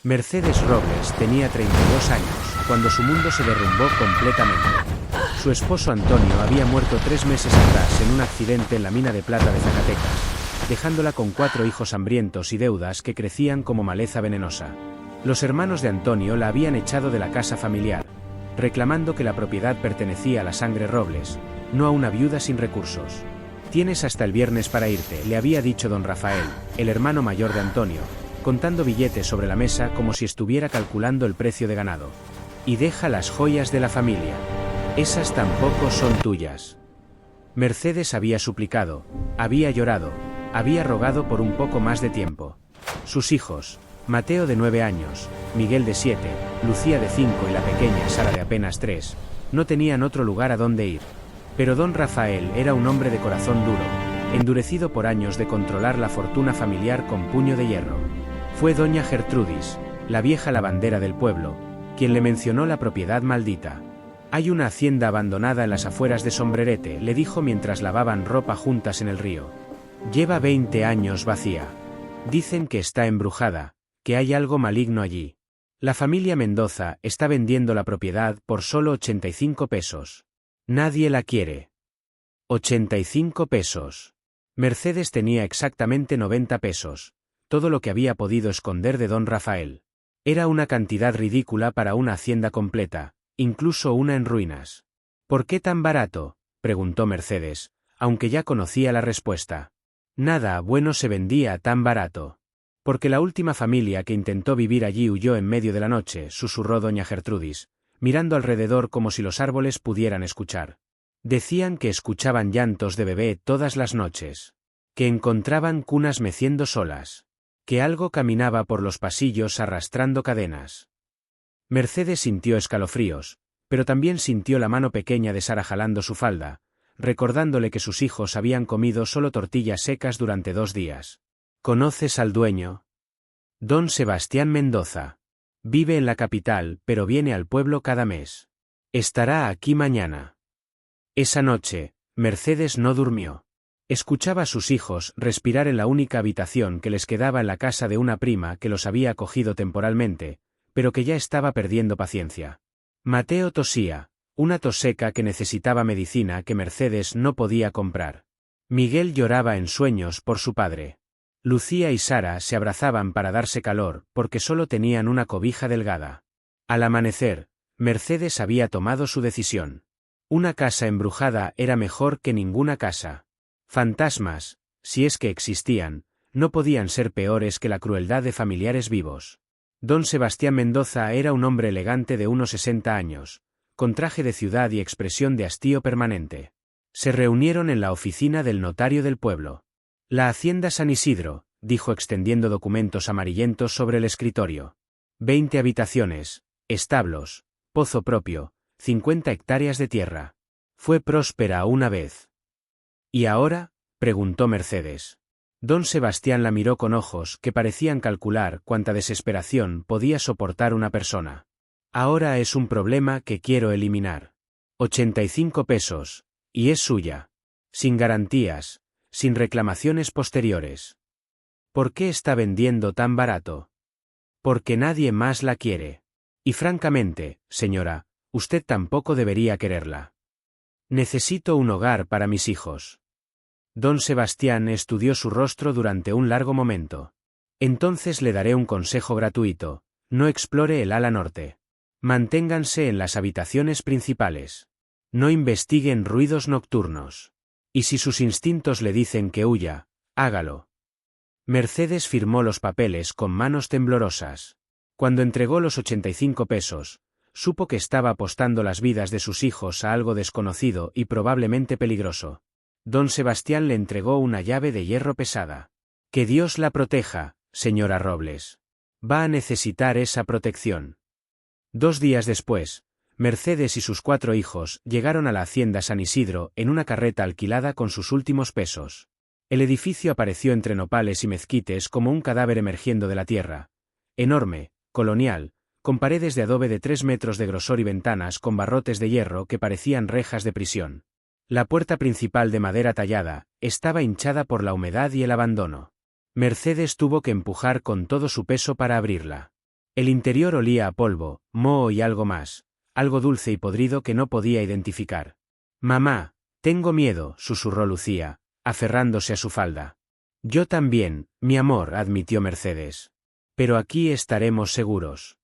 Mercedes Robles tenía 32 años, cuando su mundo se derrumbó completamente. Su esposo Antonio había muerto 3 meses atrás en un accidente en la mina de plata de Zacatecas, dejándola con 4 hijos hambrientos y deudas que crecían como maleza venenosa. Los hermanos de Antonio la habían echado de la casa familiar, reclamando que la propiedad pertenecía a la sangre Robles, no a una viuda sin recursos. «Tienes hasta el viernes para irte», le había dicho don Rafael, el hermano mayor de Antonio, contando billetes sobre la mesa como si estuviera calculando el precio de ganado. «Y deja las joyas de la familia. Esas tampoco son tuyas». Mercedes había suplicado, había llorado, había rogado por un poco más de tiempo. Sus hijos, Mateo de 9 años, Miguel de 7, Lucía de 5 y la pequeña Sara de apenas 3, no tenían otro lugar a donde ir. Pero don Rafael era un hombre de corazón duro, endurecido por años de controlar la fortuna familiar con puño de hierro. Fue doña Gertrudis, la vieja lavandera del pueblo, quien le mencionó la propiedad maldita. «Hay una hacienda abandonada en las afueras de Sombrerete», le dijo mientras lavaban ropa juntas en el río. «Lleva 20 años vacía. Dicen que está embrujada, que hay algo maligno allí. La familia Mendoza está vendiendo la propiedad por solo 85 pesos. Nadie la quiere». 85 pesos. Mercedes tenía exactamente 90 pesos, todo lo que había podido esconder de don Rafael. Era una cantidad ridícula para una hacienda completa, incluso una en ruinas. «¿Por qué tan barato?», preguntó Mercedes, aunque ya conocía la respuesta. «Nada bueno se vendía tan barato». «Porque la última familia que intentó vivir allí huyó en medio de la noche», susurró doña Gertrudis, mirando alrededor como si los árboles pudieran escuchar. «Decían que escuchaban llantos de bebé todas las noches. Que encontraban cunas meciendo solas. Que algo caminaba por los pasillos arrastrando cadenas». Mercedes sintió escalofríos, pero también sintió la mano pequeña de Sara jalando su falda, recordándole que sus hijos habían comido solo tortillas secas durante 2 días. «¿Conoces al dueño?» «Don Sebastián Mendoza. Vive en la capital, pero viene al pueblo cada mes. Estará aquí mañana». Esa noche, Mercedes no durmió. Escuchaba a sus hijos respirar en la única habitación que les quedaba en la casa de una prima que los había acogido temporalmente, pero que ya estaba perdiendo paciencia. Mateo tosía, una tos seca que necesitaba medicina que Mercedes no podía comprar. Miguel lloraba en sueños por su padre. Lucía y Sara se abrazaban para darse calor porque solo tenían una cobija delgada. Al amanecer, Mercedes había tomado su decisión. Una casa embrujada era mejor que ninguna casa. Fantasmas, si es que existían, no podían ser peores que la crueldad de familiares vivos. Don Sebastián Mendoza era un hombre elegante de unos 60 años, con traje de ciudad y expresión de hastío permanente. Se reunieron en la oficina del notario del pueblo. «La hacienda San Isidro», dijo extendiendo documentos amarillentos sobre el escritorio. 20 habitaciones, establos, pozo propio, 50 hectáreas de tierra. Fue próspera una vez. «¿Y ahora?», preguntó Mercedes. Don Sebastián la miró con ojos que parecían calcular cuánta desesperación podía soportar una persona. «Ahora es un problema que quiero eliminar. 85 pesos, y es suya. Sin garantías, sin reclamaciones posteriores». «¿Por qué está vendiendo tan barato?». «Porque nadie más la quiere. Y francamente, señora, usted tampoco debería quererla. Necesito un hogar para mis hijos». Don Sebastián estudió su rostro durante un largo momento. «Entonces le daré un consejo gratuito: no explore el ala norte. Manténganse en las habitaciones principales. No investiguen ruidos nocturnos. Y si sus instintos le dicen que huya, hágalo». Mercedes firmó los papeles con manos temblorosas. Cuando entregó los 85 pesos, supo que estaba apostando las vidas de sus hijos a algo desconocido y probablemente peligroso. Don Sebastián le entregó una llave de hierro pesada. «Que Dios la proteja, señora Robles. Va a necesitar esa protección». 2 días después, Mercedes y sus 4 hijos llegaron a la hacienda San Isidro en una carreta alquilada con sus últimos pesos. El edificio apareció entre nopales y mezquites como un cadáver emergiendo de la tierra. Enorme, colonial, con paredes de adobe de 3 metros de grosor y ventanas con barrotes de hierro que parecían rejas de prisión. La puerta principal de madera tallada estaba hinchada por la humedad y el abandono. Mercedes tuvo que empujar con todo su peso para abrirla. El interior olía a polvo, moho y algo más, algo dulce y podrido que no podía identificar. Mamá, tengo miedo, susurró Lucía, aferrándose a su falda. Yo también, mi amor, admitió Mercedes. Pero aquí estaremos seguros.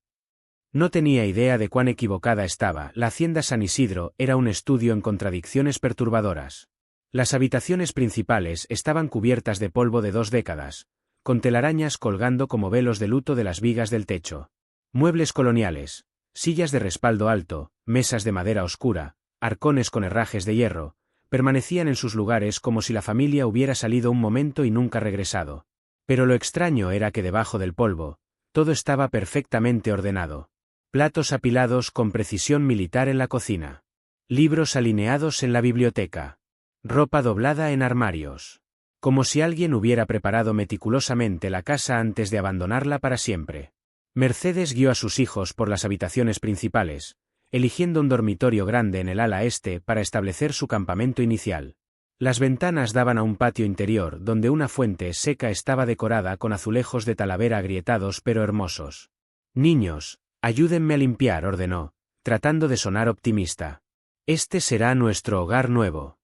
No tenía idea de cuán equivocada estaba. La hacienda San Isidro era un estudio en contradicciones perturbadoras. Las habitaciones principales estaban cubiertas de polvo de 2 décadas, con telarañas colgando como velos de luto de las vigas del techo. Muebles coloniales, sillas de respaldo alto, mesas de madera oscura, arcones con herrajes de hierro, permanecían en sus lugares como si la familia hubiera salido un momento y nunca regresado. Pero lo extraño era que debajo del polvo, todo estaba perfectamente ordenado. Platos apilados con precisión militar en la cocina. Libros alineados en la biblioteca. Ropa doblada en armarios. Como si alguien hubiera preparado meticulosamente la casa antes de abandonarla para siempre. Mercedes guió a sus hijos por las habitaciones principales, eligiendo un dormitorio grande en el ala este para establecer su campamento inicial. Las ventanas daban a un patio interior donde una fuente seca estaba decorada con azulejos de talavera agrietados pero hermosos. Niños, ayúdenme a limpiar, ordenó, tratando de sonar optimista. Este será nuestro hogar nuevo.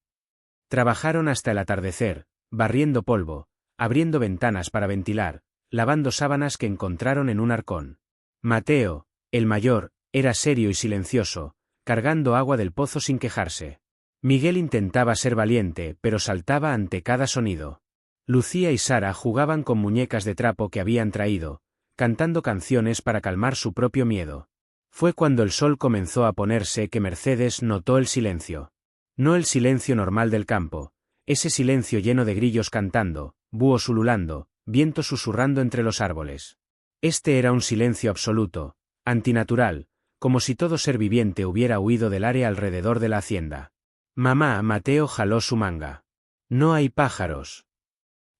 Trabajaron hasta el atardecer, barriendo polvo, abriendo ventanas para ventilar, lavando sábanas que encontraron en un arcón. Mateo, el mayor, era serio y silencioso, cargando agua del pozo sin quejarse. Miguel intentaba ser valiente, pero saltaba ante cada sonido. Lucía y Sara jugaban con muñecas de trapo que habían traído, cantando canciones para calmar su propio miedo. Fue cuando el sol comenzó a ponerse que Mercedes notó el silencio. No el silencio normal del campo, ese silencio lleno de grillos cantando, búhos ululando, viento susurrando entre los árboles. Este era un silencio absoluto, antinatural, como si todo ser viviente hubiera huido del área alrededor de la hacienda. Mamá, Mateo jaló su manga. No hay pájaros.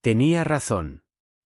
Tenía razón.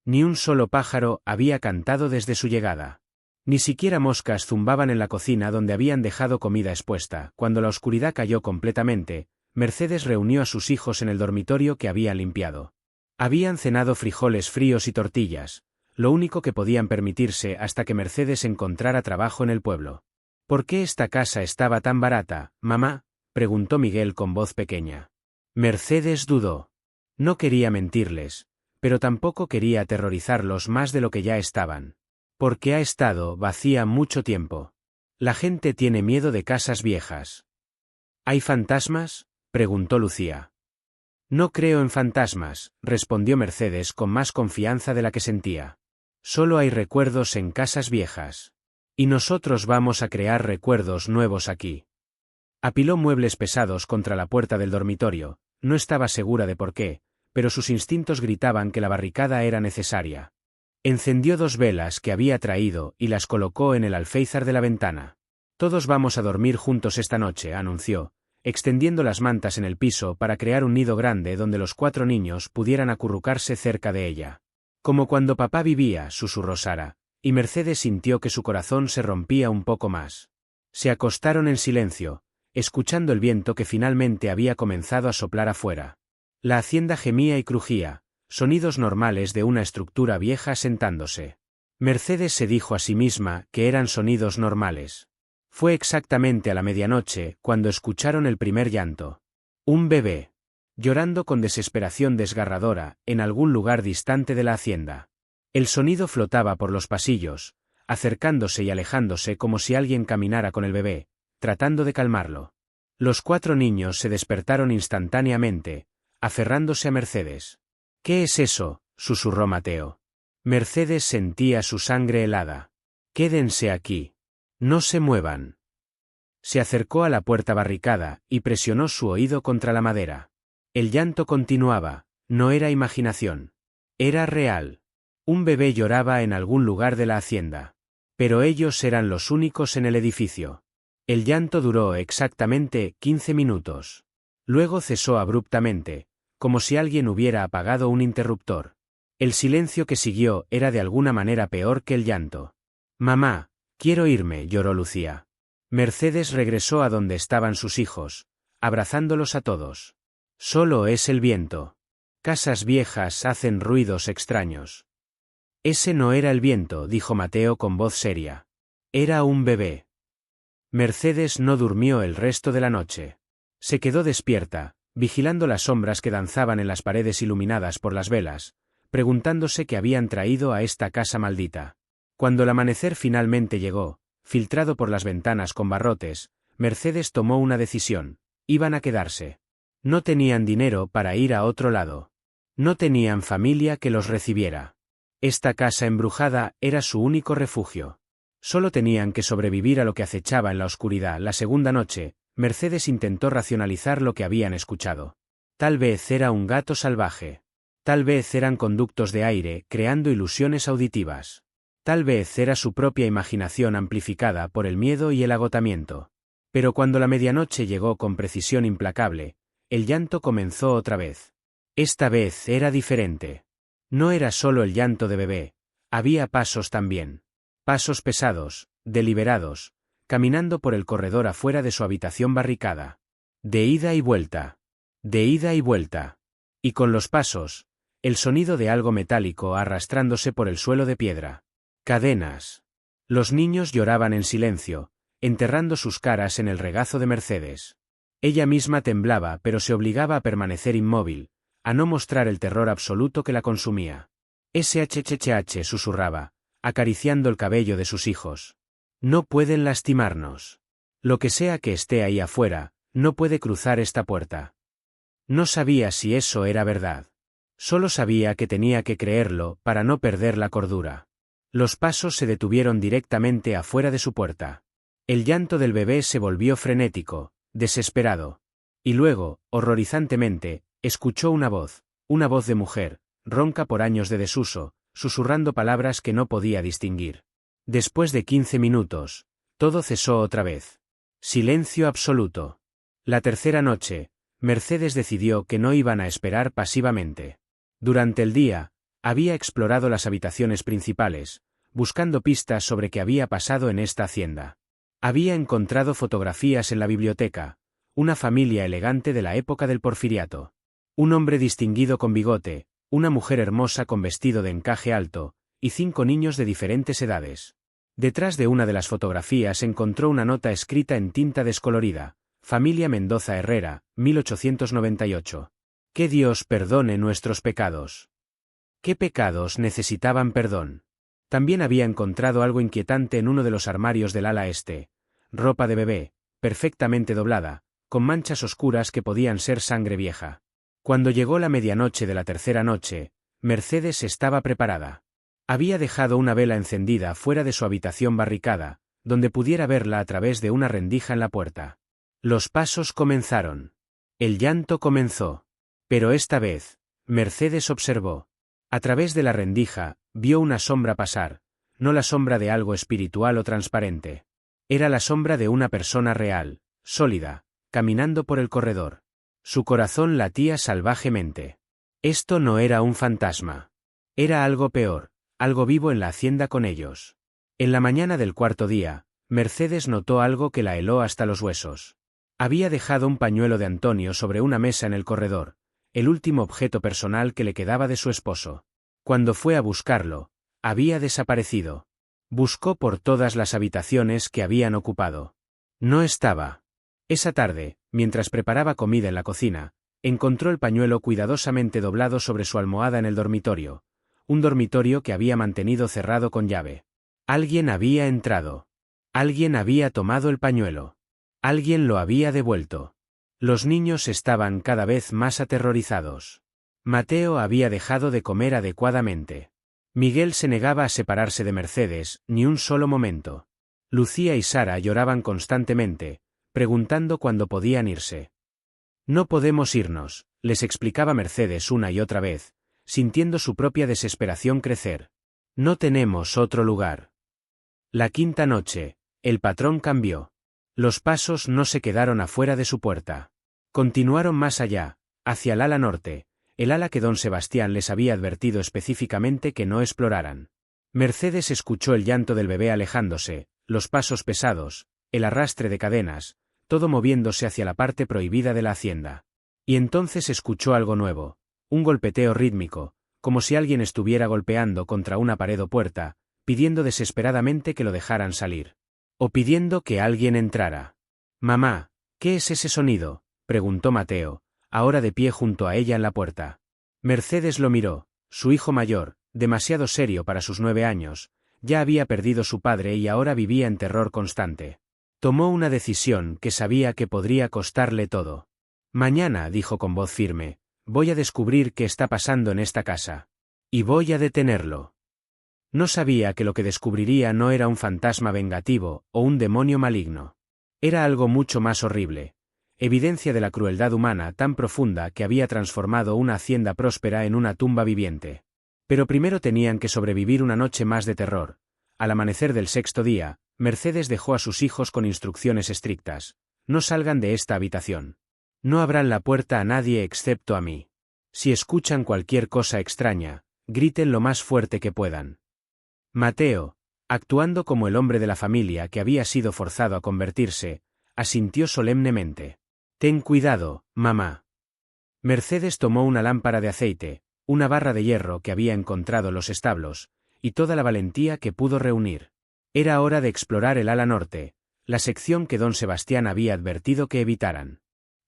Ni un solo pájaro había cantado desde su llegada. Ni siquiera moscas zumbaban en la cocina donde habían dejado comida expuesta. Cuando la oscuridad cayó completamente, Mercedes reunió a sus hijos en el dormitorio que habían limpiado. Habían cenado frijoles fríos y tortillas, lo único que podían permitirse hasta que Mercedes encontrara trabajo en el pueblo. ¿Por qué esta casa estaba tan barata, mamá?, preguntó Miguel con voz pequeña. Mercedes dudó. No quería mentirles, pero tampoco quería aterrorizarlos más de lo que ya estaban. Porque ha estado vacía mucho tiempo. La gente tiene miedo de casas viejas. ¿Hay fantasmas?, preguntó Lucía. No creo en fantasmas, respondió Mercedes con más confianza de la que sentía. Solo hay recuerdos en casas viejas. Y nosotros vamos a crear recuerdos nuevos aquí. Apiló muebles pesados contra la puerta del dormitorio, no estaba segura de por qué, pero sus instintos gritaban que la barricada era necesaria. Encendió 2 velas que había traído y las colocó en el alféizar de la ventana. Todos vamos a dormir juntos esta noche, anunció, extendiendo las mantas en el piso para crear un nido grande donde los 4 niños pudieran acurrucarse cerca de ella. Como cuando papá vivía, susurró Sara, y Mercedes sintió que su corazón se rompía un poco más. Se acostaron en silencio, escuchando el viento que finalmente había comenzado a soplar afuera. La hacienda gemía y crujía, sonidos normales de una estructura vieja asentándose. Mercedes se dijo a sí misma que eran sonidos normales. Fue exactamente a la medianoche cuando escucharon el primer llanto. Un bebé. Llorando con desesperación desgarradora, en algún lugar distante de la hacienda. El sonido flotaba por los pasillos, acercándose y alejándose como si alguien caminara con el bebé, tratando de calmarlo. Los 4 niños se despertaron instantáneamente, aferrándose a Mercedes. ¿Qué es eso?, susurró Mateo. Mercedes sentía su sangre helada. Quédense aquí. No se muevan. Se acercó a la puerta barricada y presionó su oído contra la madera. El llanto continuaba, no era imaginación. Era real. Un bebé lloraba en algún lugar de la hacienda. Pero ellos eran los únicos en el edificio. El llanto duró exactamente 15 minutos. Luego cesó abruptamente, como si alguien hubiera apagado un interruptor. El silencio que siguió era de alguna manera peor que el llanto. Mamá, quiero irme, lloró Lucía. Mercedes regresó a donde estaban sus hijos, abrazándolos a todos. Solo es el viento. Casas viejas hacen ruidos extraños. Ese no era el viento, dijo Mateo con voz seria. Era un bebé. Mercedes no durmió el resto de la noche. Se quedó despierta, vigilando las sombras que danzaban en las paredes iluminadas por las velas, preguntándose qué habían traído a esta casa maldita. Cuando el amanecer finalmente llegó, filtrado por las ventanas con barrotes, Mercedes tomó una decisión: iban a quedarse. No tenían dinero para ir a otro lado. No tenían familia que los recibiera. Esta casa embrujada era su único refugio. Solo tenían que sobrevivir a lo que acechaba en la oscuridad. La segunda noche, Mercedes intentó racionalizar lo que habían escuchado. Tal vez era un gato salvaje. Tal vez eran conductos de aire creando ilusiones auditivas. Tal vez era su propia imaginación amplificada por el miedo y el agotamiento. Pero cuando la medianoche llegó con precisión implacable, el llanto comenzó otra vez. Esta vez era diferente. No era solo el llanto de bebé, había pasos también. Pasos pesados, deliberados, caminando por el corredor afuera de su habitación barricada. De ida y vuelta. De ida y vuelta. Y con los pasos, el sonido de algo metálico arrastrándose por el suelo de piedra. Cadenas. Los niños lloraban en silencio, enterrando sus caras en el regazo de Mercedes. Ella misma temblaba, pero se obligaba a permanecer inmóvil, a no mostrar el terror absoluto que la consumía. SHHH susurraba, acariciando el cabello de sus hijos. No pueden lastimarnos. Lo que sea que esté ahí afuera, no puede cruzar esta puerta. No sabía si eso era verdad. Solo sabía que tenía que creerlo para no perder la cordura. Los pasos se detuvieron directamente afuera de su puerta. El llanto del bebé se volvió frenético, desesperado. Y luego, horrorizantemente, escuchó una voz de mujer, ronca por años de desuso, susurrando palabras que no podía distinguir. Después de 15 minutos, todo cesó otra vez. Silencio absoluto. La tercera noche, Mercedes decidió que no iban a esperar pasivamente. Durante el día, había explorado las habitaciones principales, buscando pistas sobre qué había pasado en esta hacienda. Había encontrado fotografías en la biblioteca, una familia elegante de la época del Porfiriato. Un hombre distinguido con bigote, una mujer hermosa con vestido de encaje alto, y 5 niños de diferentes edades. Detrás de una de las fotografías encontró una nota escrita en tinta descolorida: Familia Mendoza Herrera, 1898. Que Dios perdone nuestros pecados. ¿Qué pecados necesitaban perdón? También había encontrado algo inquietante en uno de los armarios del ala este: ropa de bebé, perfectamente doblada, con manchas oscuras que podían ser sangre vieja. Cuando llegó la medianoche de la tercera noche, Mercedes estaba preparada. Había dejado una vela encendida fuera de su habitación barricada, donde pudiera verla a través de una rendija en la puerta. Los pasos comenzaron. El llanto comenzó. Pero esta vez, Mercedes observó. A través de la rendija, vio una sombra pasar, no la sombra de algo espiritual o transparente. Era la sombra de una persona real, sólida, caminando por el corredor. Su corazón latía salvajemente. Esto no era un fantasma. Era algo peor, algo vivo en la hacienda con ellos. En la mañana del cuarto día, Mercedes notó algo que la heló hasta los huesos. Había dejado un pañuelo de Antonio sobre una mesa en el corredor, el último objeto personal que le quedaba de su esposo. Cuando fue a buscarlo, había desaparecido. Buscó por todas las habitaciones que habían ocupado. No estaba. Esa tarde, mientras preparaba comida en la cocina, encontró el pañuelo cuidadosamente doblado sobre su almohada en el dormitorio, un dormitorio que había mantenido cerrado con llave. Alguien había entrado. Alguien había tomado el pañuelo. Alguien lo había devuelto. Los niños estaban cada vez más aterrorizados. Mateo había dejado de comer adecuadamente. Miguel se negaba a separarse de Mercedes, ni un solo momento. Lucía y Sara lloraban constantemente, preguntando cuándo podían irse. No podemos irnos, les explicaba Mercedes una y otra vez, sintiendo su propia desesperación crecer. No tenemos otro lugar. La quinta noche, el patrón cambió. Los pasos no se quedaron afuera de su puerta. Continuaron más allá, hacia el ala norte, el ala que don Sebastián les había advertido específicamente que no exploraran. Mercedes escuchó el llanto del bebé alejándose, los pasos pesados, el arrastre de cadenas, todo moviéndose hacia la parte prohibida de la hacienda. Y entonces escuchó algo nuevo, un golpeteo rítmico, como si alguien estuviera golpeando contra una pared o puerta, pidiendo desesperadamente que lo dejaran salir. O pidiendo que alguien entrara. «Mamá, ¿qué es ese sonido?», preguntó Mateo, ahora de pie junto a ella en la puerta. Mercedes lo miró. Su hijo mayor, demasiado serio para sus 9 años, ya había perdido su padre y ahora vivía en terror constante. Tomó una decisión que sabía que podría costarle todo. «Mañana», dijo con voz firme, «voy a descubrir qué está pasando en esta casa. Y voy a detenerlo». No sabía que lo que descubriría no era un fantasma vengativo o un demonio maligno. Era algo mucho más horrible. Evidencia de la crueldad humana tan profunda que había transformado una hacienda próspera en una tumba viviente. Pero primero tenían que sobrevivir una noche más de terror. Al amanecer del 6º día, Mercedes dejó a sus hijos con instrucciones estrictas. «No salgan de esta habitación. No abran la puerta a nadie excepto a mí. Si escuchan cualquier cosa extraña, griten lo más fuerte que puedan». Mateo, actuando como el hombre de la familia que había sido forzado a convertirse, asintió solemnemente. «Ten cuidado, mamá». Mercedes tomó una lámpara de aceite, una barra de hierro que había encontrado en los establos, y toda la valentía que pudo reunir. Era hora de explorar el ala norte, la sección que don Sebastián había advertido que evitaran.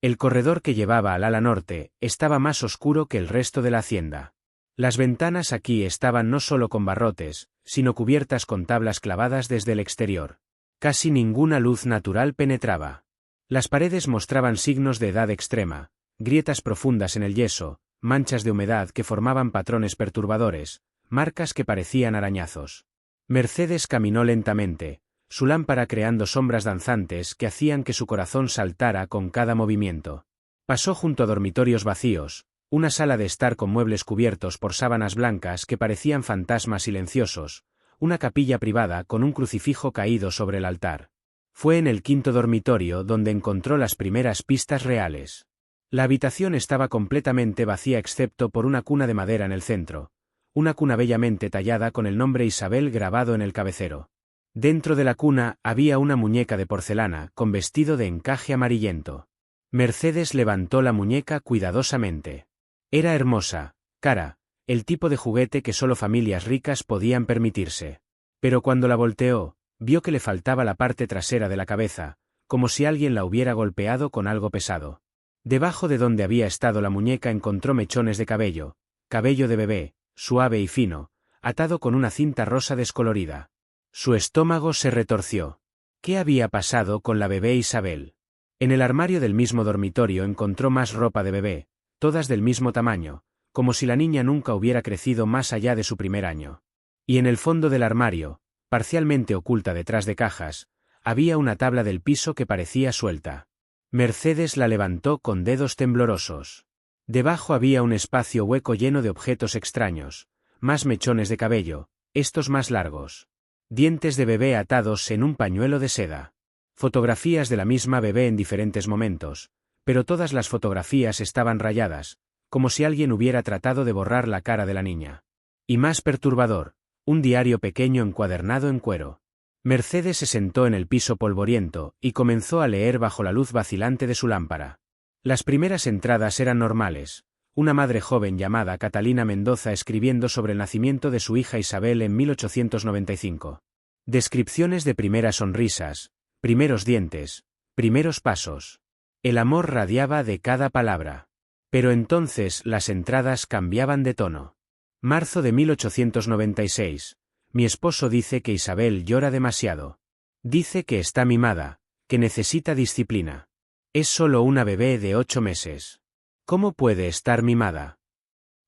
El corredor que llevaba al ala norte estaba más oscuro que el resto de la hacienda. Las ventanas aquí estaban no solo con barrotes, sino cubiertas con tablas clavadas desde el exterior. Casi ninguna luz natural penetraba. Las paredes mostraban signos de edad extrema, grietas profundas en el yeso, manchas de humedad que formaban patrones perturbadores, marcas que parecían arañazos. Mercedes caminó lentamente, su lámpara creando sombras danzantes que hacían que su corazón saltara con cada movimiento. Pasó junto a dormitorios vacíos, una sala de estar con muebles cubiertos por sábanas blancas que parecían fantasmas silenciosos, una capilla privada con un crucifijo caído sobre el altar. Fue en el 5º dormitorio donde encontró las primeras pistas reales. La habitación estaba completamente vacía excepto por una cuna de madera en el centro, una cuna bellamente tallada con el nombre Isabel grabado en el cabecero. Dentro de la cuna había una muñeca de porcelana con vestido de encaje amarillento. Mercedes levantó la muñeca cuidadosamente. Era hermosa, cara, el tipo de juguete que solo familias ricas podían permitirse. Pero cuando la volteó, vio que le faltaba la parte trasera de la cabeza, como si alguien la hubiera golpeado con algo pesado. Debajo de donde había estado la muñeca encontró mechones de cabello de bebé, suave y fino, atado con una cinta rosa descolorida. Su estómago se retorció. ¿Qué había pasado con la bebé Isabel? En el armario del mismo dormitorio encontró más ropa de bebé, todas del mismo tamaño, como si la niña nunca hubiera crecido más allá de su primer año. Y en el fondo del armario, parcialmente oculta detrás de cajas, había una tabla del piso que parecía suelta. Mercedes la levantó con dedos temblorosos. Debajo había un espacio hueco lleno de objetos extraños, más mechones de cabello, estos más largos. Dientes de bebé atados en un pañuelo de seda. Fotografías de la misma bebé en diferentes momentos, pero todas las fotografías estaban rayadas, como si alguien hubiera tratado de borrar la cara de la niña. Y más perturbador, un diario pequeño encuadernado en cuero. Mercedes se sentó en el piso polvoriento y comenzó a leer bajo la luz vacilante de su lámpara. Las primeras entradas eran normales, una madre joven llamada Catalina Mendoza escribiendo sobre el nacimiento de su hija Isabel en 1895. Descripciones de primeras sonrisas, primeros dientes, primeros pasos. El amor radiaba de cada palabra. Pero entonces las entradas cambiaban de tono. Marzo de 1896. Mi esposo dice que Isabel llora demasiado. Dice que está mimada, que necesita disciplina. Es solo una bebé de 8 meses. ¿Cómo puede estar mimada?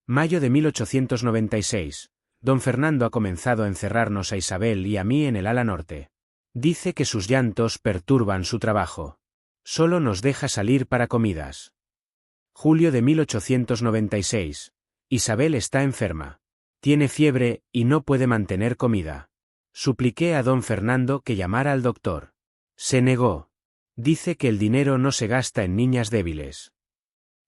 Mayo de 1896. Don Fernando ha comenzado a encerrarnos a Isabel y a mí en el ala norte. Dice que sus llantos perturban su trabajo. Solo nos deja salir para comidas. Julio de 1896. Isabel está enferma. Tiene fiebre y no puede mantener comida. Supliqué a don Fernando que llamara al doctor. Se negó. Dice que el dinero no se gasta en niñas débiles.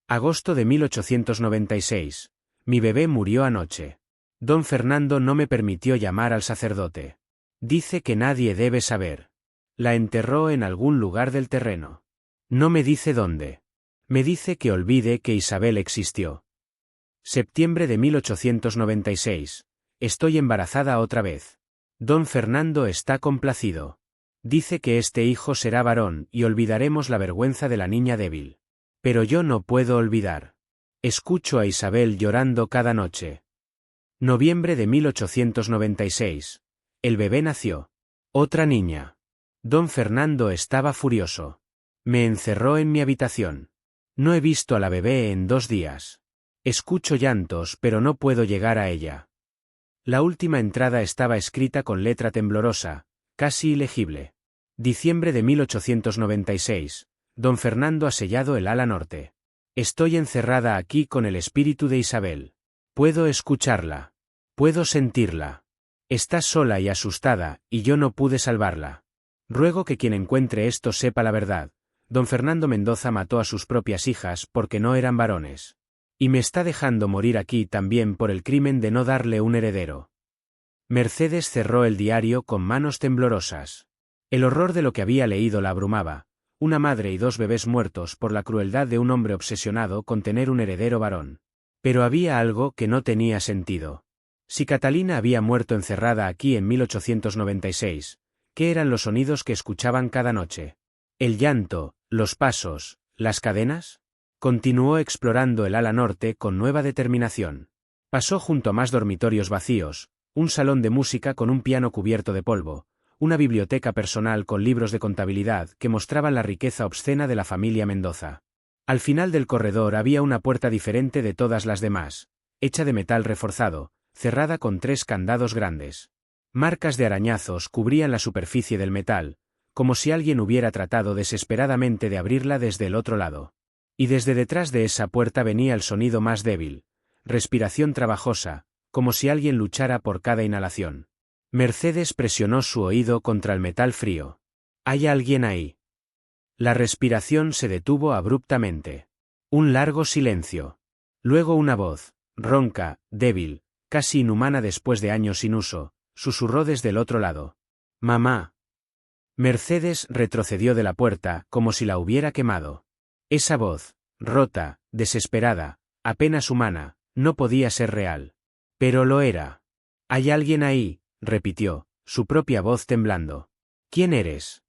Agosto de 1896. Mi bebé murió anoche. Don Fernando no me permitió llamar al sacerdote. Dice que nadie debe saber. La enterró en algún lugar del terreno. No me dice dónde. Me dice que olvide que Isabel existió. Septiembre de 1896. Estoy embarazada otra vez. Don Fernando está complacido. Dice que este hijo será varón y olvidaremos la vergüenza de la niña débil. Pero yo no puedo olvidar. Escucho a Isabel llorando cada noche. Noviembre de 1896. El bebé nació. Otra niña. Don Fernando estaba furioso. Me encerró en mi habitación. No he visto a la bebé en 2 días. Escucho llantos pero no puedo llegar a ella. La última entrada estaba escrita con letra temblorosa, casi ilegible. Diciembre de 1896. Don Fernando ha sellado el ala norte. Estoy encerrada aquí con el espíritu de Isabel. Puedo escucharla. Puedo sentirla. Está sola y asustada, y yo no pude salvarla. Ruego que quien encuentre esto sepa la verdad. Don Fernando Mendoza mató a sus propias hijas porque no eran varones. Y me está dejando morir aquí también por el crimen de no darle un heredero. Mercedes cerró el diario con manos temblorosas. El horror de lo que había leído la abrumaba. Una madre y 2 bebés muertos por la crueldad de un hombre obsesionado con tener un heredero varón. Pero había algo que no tenía sentido. Si Catalina había muerto encerrada aquí en 1896, ¿qué eran los sonidos que escuchaban cada noche? ¿El llanto, los pasos, las cadenas? Continuó explorando el ala norte con nueva determinación. Pasó junto a más dormitorios vacíos, un salón de música con un piano cubierto de polvo, una biblioteca personal con libros de contabilidad que mostraban la riqueza obscena de la familia Mendoza. Al final del corredor había una puerta diferente de todas las demás, hecha de metal reforzado, cerrada con 3 candados grandes. Marcas de arañazos cubrían la superficie del metal, como si alguien hubiera tratado desesperadamente de abrirla desde el otro lado. Y desde detrás de esa puerta venía el sonido más débil, respiración trabajosa, como si alguien luchara por cada inhalación. Mercedes presionó su oído contra el metal frío. ¿Hay alguien ahí? La respiración se detuvo abruptamente. Un largo silencio. Luego una voz, ronca, débil, casi inhumana después de años sin uso, susurró desde el otro lado. «Mamá». Mercedes retrocedió de la puerta como si la hubiera quemado. Esa voz, rota, desesperada, apenas humana, no podía ser real. Pero lo era. «¿Hay alguien ahí?», repitió, su propia voz temblando. «¿Quién eres?»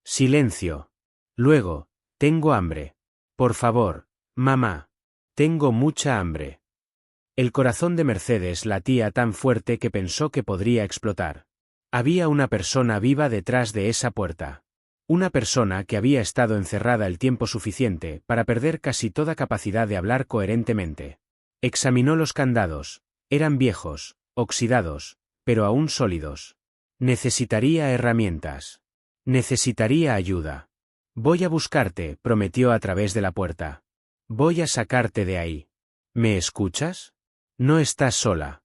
Silencio. Luego, «Tengo hambre. Por favor, mamá. Tengo mucha hambre». El corazón de Mercedes latía tan fuerte que pensó que podría explotar. Había una persona viva detrás de esa puerta. Una persona que había estado encerrada el tiempo suficiente para perder casi toda capacidad de hablar coherentemente. Examinó los candados. Eran viejos, oxidados, pero aún sólidos. Necesitaría herramientas. Necesitaría ayuda. «Voy a buscarte», prometió a través de la puerta. «Voy a sacarte de ahí. ¿Me escuchas? No estás sola».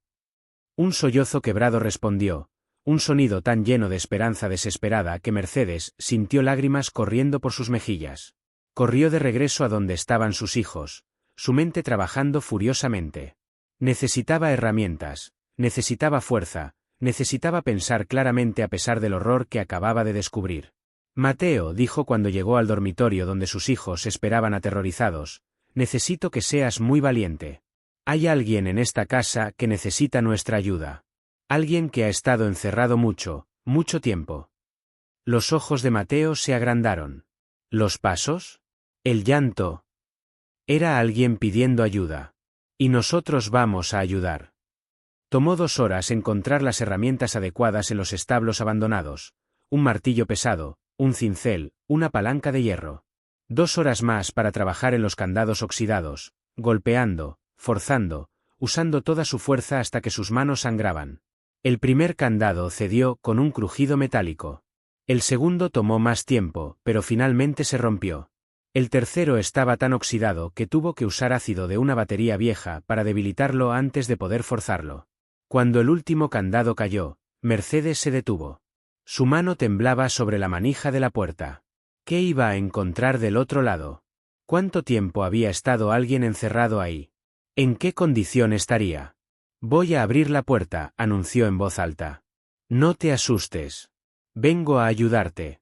Un sollozo quebrado respondió, un sonido tan lleno de esperanza desesperada que Mercedes sintió lágrimas corriendo por sus mejillas. Corrió de regreso a donde estaban sus hijos, su mente trabajando furiosamente. Necesitaba herramientas, necesitaba fuerza, necesitaba pensar claramente a pesar del horror que acababa de descubrir. «Mateo», dijo cuando llegó al dormitorio donde sus hijos esperaban aterrorizados, «necesito que seas muy valiente. Hay alguien en esta casa que necesita nuestra ayuda. Alguien que ha estado encerrado mucho, mucho tiempo». Los ojos de Mateo se agrandaron. ¿Los pasos? ¿El llanto? Era alguien pidiendo ayuda. Y nosotros vamos a ayudar. Tomó 2 horas encontrar las herramientas adecuadas en los establos abandonados, un martillo pesado, un cincel, una palanca de hierro. 2 horas más para trabajar en los candados oxidados, golpeando, forzando, usando toda su fuerza hasta que sus manos sangraban. El primer candado cedió con un crujido metálico. El segundo tomó más tiempo, pero finalmente se rompió. El tercero estaba tan oxidado que tuvo que usar ácido de una batería vieja para debilitarlo antes de poder forzarlo. Cuando el último candado cayó, Mercedes se detuvo. Su mano temblaba sobre la manija de la puerta. ¿Qué iba a encontrar del otro lado? ¿Cuánto tiempo había estado alguien encerrado ahí? ¿En qué condición estaría? «Voy a abrir la puerta», anunció en voz alta. «No te asustes. Vengo a ayudarte».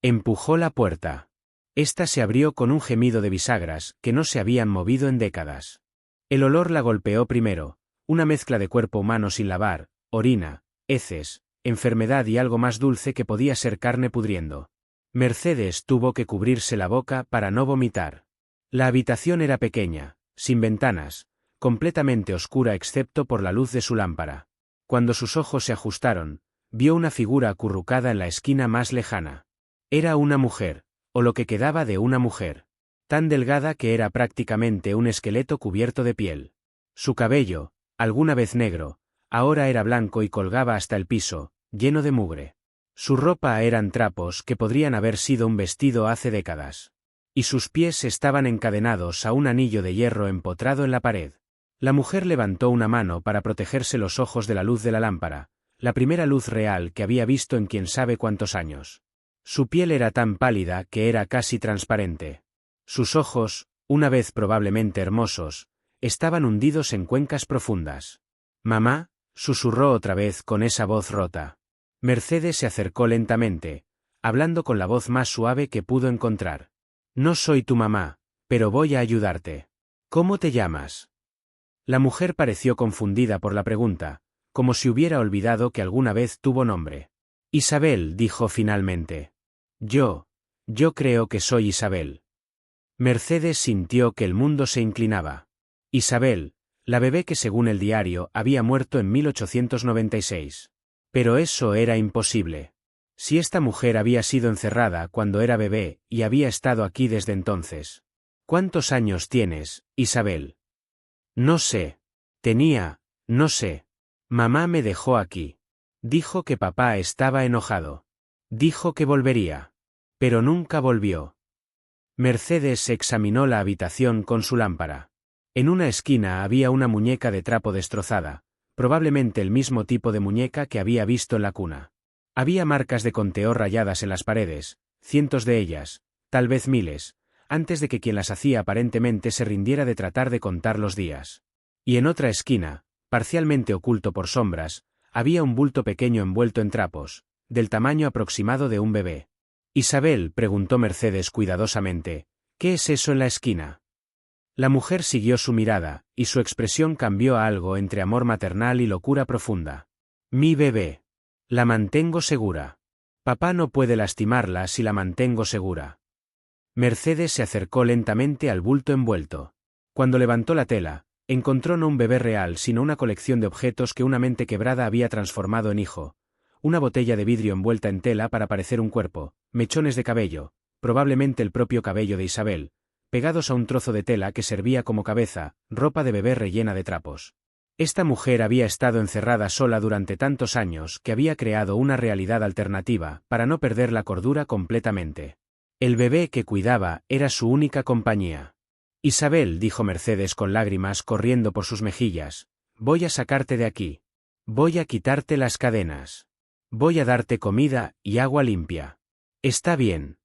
Empujó la puerta. Esta se abrió con un gemido de bisagras que no se habían movido en décadas. El olor la golpeó primero, una mezcla de cuerpo humano sin lavar, orina, heces, enfermedad y algo más dulce que podía ser carne pudriendo. Mercedes tuvo que cubrirse la boca para no vomitar. La habitación era pequeña, sin ventanas, completamente oscura excepto por la luz de su lámpara. Cuando sus ojos se ajustaron, vio una figura acurrucada en la esquina más lejana. Era una mujer, o lo que quedaba de una mujer, tan delgada que era prácticamente un esqueleto cubierto de piel. Su cabello, alguna vez negro, ahora era blanco y colgaba hasta el piso, lleno de mugre. Su ropa eran trapos que podrían haber sido un vestido hace décadas. Y sus pies estaban encadenados a un anillo de hierro empotrado en la pared. La mujer levantó una mano para protegerse los ojos de la luz de la lámpara, la primera luz real que había visto en quién sabe cuántos años. Su piel era tan pálida que era casi transparente. Sus ojos, una vez probablemente hermosos, estaban hundidos en cuencas profundas. «Mamá», susurró otra vez con esa voz rota. Mercedes se acercó lentamente, hablando con la voz más suave que pudo encontrar. «No soy tu mamá, pero voy a ayudarte. ¿Cómo te llamas?» La mujer pareció confundida por la pregunta, como si hubiera olvidado que alguna vez tuvo nombre. «Isabel», dijo finalmente. Yo creo que soy Isabel». Mercedes sintió que el mundo se inclinaba. Isabel, la bebé que según el diario había muerto en 1896. Pero eso era imposible. Si esta mujer había sido encerrada cuando era bebé y había estado aquí desde entonces. «¿Cuántos años tienes, Isabel?» «No sé. No sé. Mamá me dejó aquí. Dijo que papá estaba enojado. Dijo que volvería. Pero nunca volvió». Mercedes examinó la habitación con su lámpara. En una esquina había una muñeca de trapo destrozada, probablemente el mismo tipo de muñeca que había visto en la cuna. Había marcas de conteo rayadas en las paredes, cientos de ellas, tal vez miles, antes de que quien las hacía aparentemente se rindiera de tratar de contar los días. Y en otra esquina, parcialmente oculto por sombras, había un bulto pequeño envuelto en trapos, del tamaño aproximado de un bebé. «Isabel», preguntó Mercedes cuidadosamente, «¿qué es eso en la esquina?» La mujer siguió su mirada, y su expresión cambió a algo entre amor maternal y locura profunda. «Mi bebé. La mantengo segura. Papá no puede lastimarla si la mantengo segura». Mercedes se acercó lentamente al bulto envuelto. Cuando levantó la tela, encontró no un bebé real sino una colección de objetos que una mente quebrada había transformado en hijo. Una botella de vidrio envuelta en tela para parecer un cuerpo, mechones de cabello, probablemente el propio cabello de Isabel, pegados a un trozo de tela que servía como cabeza, ropa de bebé rellena de trapos. Esta mujer había estado encerrada sola durante tantos años que había creado una realidad alternativa para no perder la cordura completamente. El bebé que cuidaba era su única compañía. «Isabel», dijo Mercedes con lágrimas corriendo por sus mejillas, «voy a sacarte de aquí. Voy a quitarte las cadenas. Voy a darte comida y agua limpia. ¿Está bien?»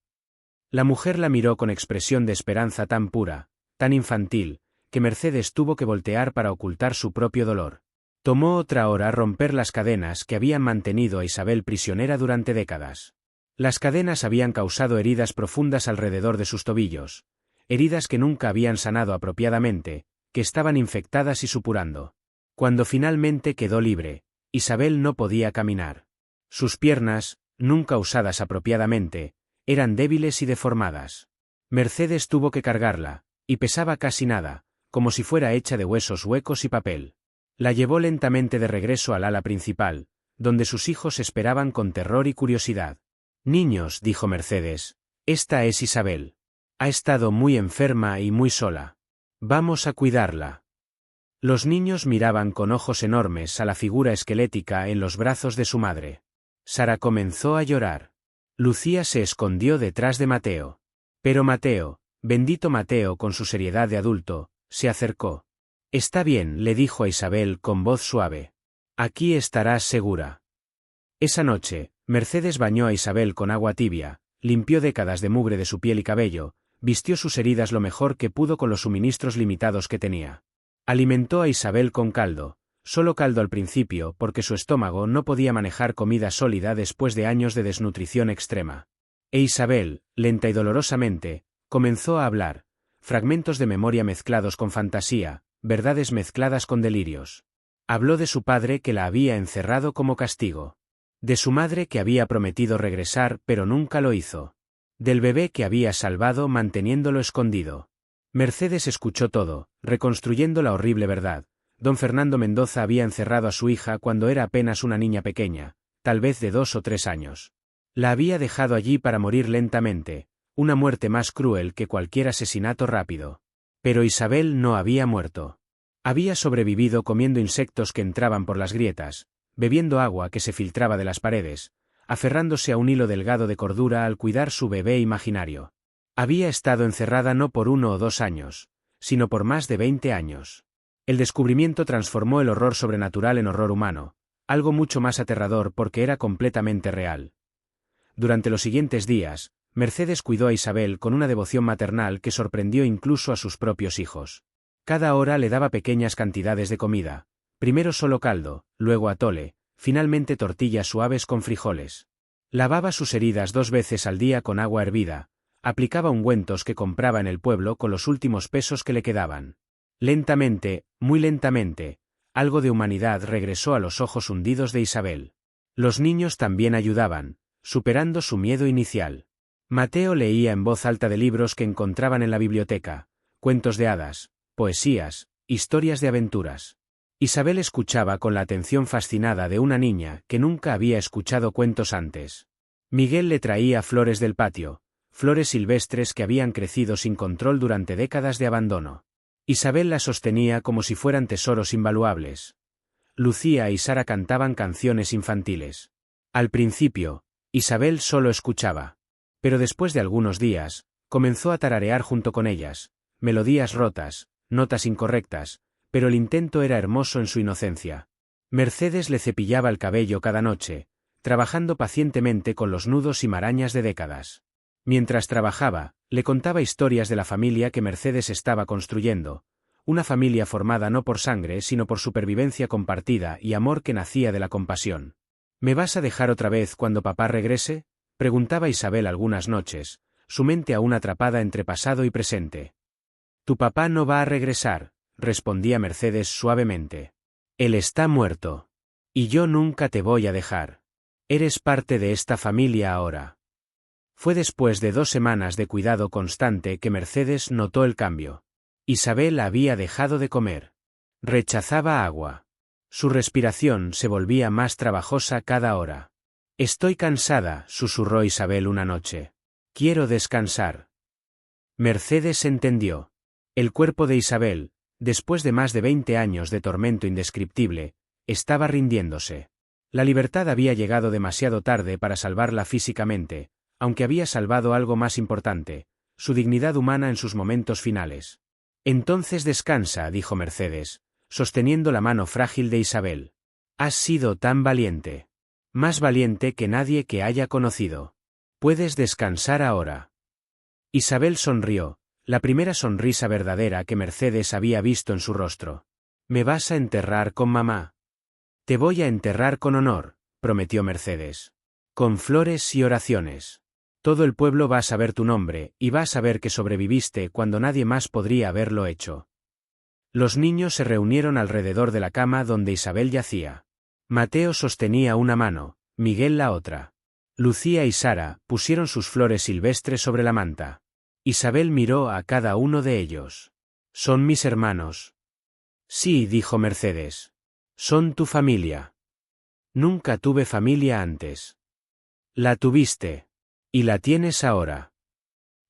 La mujer la miró con expresión de esperanza tan pura, tan infantil, que Mercedes tuvo que voltear para ocultar su propio dolor. Tomó otra hora romper las cadenas que habían mantenido a Isabel prisionera durante décadas. Las cadenas habían causado heridas profundas alrededor de sus tobillos, heridas que nunca habían sanado apropiadamente, que estaban infectadas y supurando. Cuando finalmente quedó libre, Isabel no podía caminar. Sus piernas, nunca usadas apropiadamente, eran débiles y deformadas. Mercedes tuvo que cargarla, y pesaba casi nada, como si fuera hecha de huesos huecos y papel. La llevó lentamente de regreso al ala principal, donde sus hijos esperaban con terror y curiosidad. «Niños», dijo Mercedes, «esta es Isabel. Ha estado muy enferma y muy sola. Vamos a cuidarla». Los niños miraban con ojos enormes a la figura esquelética en los brazos de su madre. Sara comenzó a llorar. Lucía se escondió detrás de Mateo. Pero Mateo, bendito Mateo con su seriedad de adulto, se acercó. «Está bien», le dijo a Isabel con voz suave. «Aquí estarás segura». Esa noche, Mercedes bañó a Isabel con agua tibia, limpió décadas de mugre de su piel y cabello, vistió sus heridas lo mejor que pudo con los suministros limitados que tenía. Alimentó a Isabel con caldo, solo caldo al principio porque su estómago no podía manejar comida sólida después de años de desnutrición extrema. E Isabel, lenta y dolorosamente, comenzó a hablar, fragmentos de memoria mezclados con fantasía, verdades mezcladas con delirios. Habló de su padre que la había encerrado como castigo. De su madre que había prometido regresar pero nunca lo hizo. Del bebé que había salvado manteniéndolo escondido. Mercedes escuchó todo, reconstruyendo la horrible verdad. Don Fernando Mendoza había encerrado a su hija cuando era apenas una niña pequeña, tal vez de 2 o 3 años. La había dejado allí para morir lentamente, una muerte más cruel que cualquier asesinato rápido. Pero Isabel no había muerto. Había sobrevivido comiendo insectos que entraban por las grietas, bebiendo agua que se filtraba de las paredes, aferrándose a un hilo delgado de cordura al cuidar su bebé imaginario. Había estado encerrada no por 1 o 2 años, sino por más de 20 años. El descubrimiento transformó el horror sobrenatural en horror humano, algo mucho más aterrador porque era completamente real. Durante los siguientes días, Mercedes cuidó a Isabel con una devoción maternal que sorprendió incluso a sus propios hijos. Cada hora le daba pequeñas cantidades de comida, primero solo caldo, luego atole, finalmente tortillas suaves con frijoles. Lavaba sus heridas 2 veces al día con agua hervida, aplicaba ungüentos que compraba en el pueblo con los últimos pesos que le quedaban. Lentamente, muy lentamente, algo de humanidad regresó a los ojos hundidos de Isabel. Los niños también ayudaban, superando su miedo inicial. Mateo leía en voz alta de libros que encontraban en la biblioteca, cuentos de hadas, poesías, historias de aventuras. Isabel escuchaba con la atención fascinada de una niña que nunca había escuchado cuentos antes. Miguel le traía flores del patio, flores silvestres que habían crecido sin control durante décadas de abandono. Isabel las sostenía como si fueran tesoros invaluables. Lucía y Sara cantaban canciones infantiles. Al principio, Isabel solo escuchaba. Pero después de algunos días, comenzó a tararear junto con ellas, melodías rotas, notas incorrectas, pero el intento era hermoso en su inocencia. Mercedes le cepillaba el cabello cada noche, trabajando pacientemente con los nudos y marañas de décadas. Mientras trabajaba, le contaba historias de la familia que Mercedes estaba construyendo, una familia formada no por sangre sino por supervivencia compartida y amor que nacía de la compasión. ¿Me vas a dejar otra vez cuando papá regrese?, preguntaba Isabel algunas noches, su mente aún atrapada entre pasado y presente. Tu papá no va a regresar, respondía Mercedes suavemente. Él está muerto. Y yo nunca te voy a dejar. Eres parte de esta familia ahora. Fue después de 2 semanas de cuidado constante que Mercedes notó el cambio. Isabel había dejado de comer. Rechazaba agua. Su respiración se volvía más trabajosa cada hora. Estoy cansada, susurró Isabel una noche. Quiero descansar. Mercedes entendió. El cuerpo de Isabel, después de más de 20 años de tormento indescriptible, estaba rindiéndose. La libertad había llegado demasiado tarde para salvarla físicamente, aunque había salvado algo más importante, su dignidad humana en sus momentos finales. Entonces descansa, dijo Mercedes, sosteniendo la mano frágil de Isabel. Has sido tan valiente. Más valiente que nadie que haya conocido. Puedes descansar ahora. Isabel sonrió, la primera sonrisa verdadera que Mercedes había visto en su rostro. ¿Me vas a enterrar con mamá? Te voy a enterrar con honor, prometió Mercedes. Con flores y oraciones. Todo el pueblo va a saber tu nombre, y va a saber que sobreviviste cuando nadie más podría haberlo hecho. Los niños se reunieron alrededor de la cama donde Isabel yacía. Mateo sostenía una mano, Miguel la otra. Lucía y Sara pusieron sus flores silvestres sobre la manta. Isabel miró a cada uno de ellos. ¿Son mis hermanos? Sí, dijo Mercedes. Son tu familia. Nunca tuve familia antes. La tuviste. Y la tienes ahora.